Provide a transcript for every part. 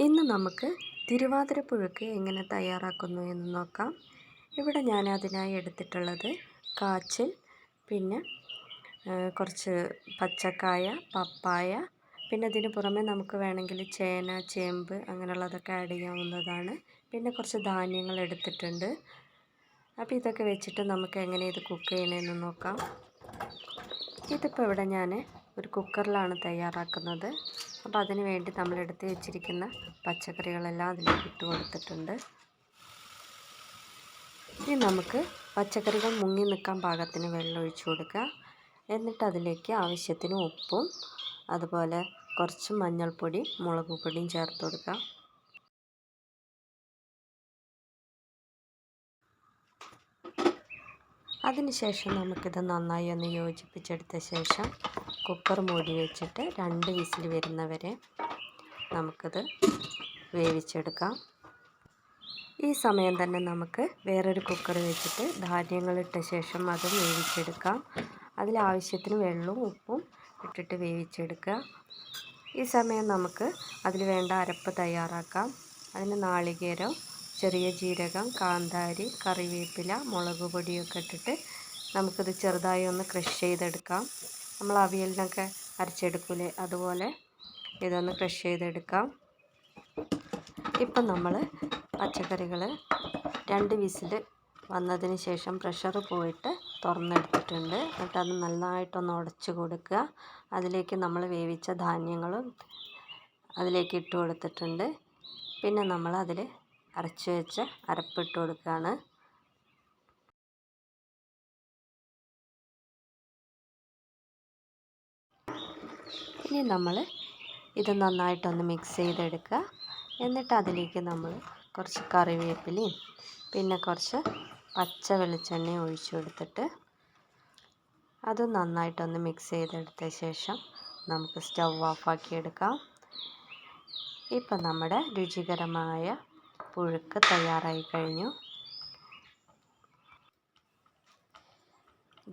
ഇന്ന് നമുക്ക് തിരുവാതിര പുഴുക്ക് എങ്ങനെ തയ്യാറാക്കുന്നു എന്ന് നോക്കാം. ഇവിടെ ഞാൻ അതിനായി എടുത്തിട്ടുള്ളത് കാച്ചിൽ, പിന്നെ കുറച്ച് പച്ചക്കായ, പപ്പായ, പിന്നെ ഇതിന് പുറമെ നമുക്ക് വേണമെങ്കിൽ ചേന, ചേമ്പ് അങ്ങനെയുള്ളതൊക്കെ ആഡ് ചെയ്യാവുന്നതാണ്. പിന്നെ കുറച്ച് ധാന്യങ്ങൾ എടുത്തിട്ടുണ്ട്. അപ്പോൾ ഇതൊക്കെ വെച്ചിട്ട് നമുക്ക് എങ്ങനെ ഇത് കുക്ക് ചെയ്യണമെന്ന് നോക്കാം. ഇതിപ്പോൾ ഇവിടെ ഞാൻ ഒരു കുക്കറിലാണ് തയ്യാറാക്കുന്നത്. അപ്പോൾ അതിന് വേണ്ടി നമ്മൾ എടുത്ത് വെച്ചിരിക്കുന്ന പച്ചക്കറികളെല്ലാം അതിലേക്ക് ഇട്ട് കൊടുത്തിട്ടുണ്ട്. ഇനി നമുക്ക് പച്ചക്കറികൾ മുങ്ങി നിൽക്കാൻ പാകത്തിന് വെള്ളം ഒഴിച്ചു കൊടുക്കുക. എന്നിട്ട് അതിലേക്ക് ആവശ്യത്തിന് ഉപ്പും അതുപോലെ കുറച്ച് മഞ്ഞൾപ്പൊടി, മുളക് പൊടിയും ചേർത്ത് കൊടുക്കുക. അതിനുശേഷം നമുക്കിത് നന്നായി ഒന്ന് യോജിപ്പിച്ചെടുത്ത ശേഷം കുക്കർ മൂടി വെച്ചിട്ട് 2 വിസിൽ വരുന്നവരെ നമുക്കിത് വേവിച്ചെടുക്കാം. ഈ സമയം തന്നെ നമുക്ക് വേറൊരു കുക്കർ വെച്ചിട്ട് ധാന്യങ്ങളിട്ട ശേഷം അത് വേവിച്ചെടുക്കാം. അതിലാവശ്യത്തിന് വെള്ളവും ഉപ്പും ഇട്ടിട്ട് വേവിച്ചെടുക്കുക. ഈ സമയം നമുക്ക് അതിൽ വേണ്ട അരപ്പ് തയ്യാറാക്കാം. അതിന് നാളികേരം, ചെറിയ ജീരകം, കാന്താരി, കറിവേപ്പില, മുളക് പൊടിയൊക്കെ ഇട്ടിട്ട് നമുക്കിത് ചെറുതായി ഒന്ന് ക്രഷ് ചെയ്തെടുക്കാം. നമ്മൾ അവിയലിനൊക്കെ അരച്ചെടുക്കൂലേ, അതുപോലെ ഇതൊന്ന് ക്രഷ് ചെയ്തെടുക്കാം. ഇപ്പം നമ്മൾ പച്ചക്കറികൾ 2 വിസിൽ വന്നതിന് ശേഷം പ്രഷർ പോയിട്ട് തുറന്നെടുത്തിട്ടുണ്ട്. എന്നിട്ട് അത് നന്നായിട്ടൊന്ന് ഉടച്ച് കൊടുക്കുക. അതിലേക്ക് നമ്മൾ വേവിച്ച ധാന്യങ്ങളും അതിലേക്ക് ഇട്ട് കൊടുത്തിട്ടുണ്ട്. പിന്നെ നമ്മൾ അതിൽ അരച്ച് വെച്ച അരപ്പിട്ട് കൊടുക്കുകയാണ്. ഇനി നമ്മൾ ഇത് നന്നായിട്ടൊന്ന് മിക്സ് ചെയ്തെടുക്കുക. എന്നിട്ട് അതിലേക്ക് നമ്മൾ കുറച്ച് കറിവേപ്പിലയും പിന്നെ കുറച്ച് പച്ച വെളിച്ചെണ്ണയും ഒഴിച്ചു കൊടുത്തിട്ട് അത് നന്നായിട്ടൊന്ന് മിക്സ് ചെയ്തെടുത്ത ശേഷം നമുക്ക് സ്റ്റൗ ഓഫാക്കി എടുക്കാം. ഇപ്പം നമ്മുടെ രുചികരമായ പുഴുക്ക് തയ്യാറായി കഴിഞ്ഞു.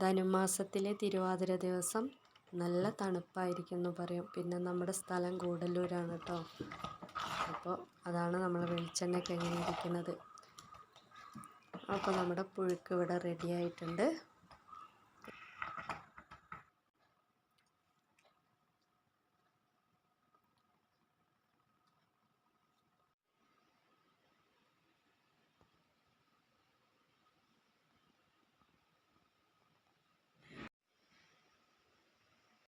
ധനുമാസത്തിലെ തിരുവാതിര ദിവസം നല്ല തണുപ്പായിരിക്കും എന്ന് പറയും. പിന്നെ നമ്മുടെ സ്ഥലം കൂടല്ലൂരാണ് കേട്ടോ. അപ്പോൾ അതാണ് നമ്മൾ വെളിച്ചെണ്ണയൊക്കെ എങ്ങനെ ഇരിക്കുന്നത്. അപ്പോൾ നമ്മുടെ പുഴുക്ക് ഇവിടെ റെഡി ആയിട്ടുണ്ട്.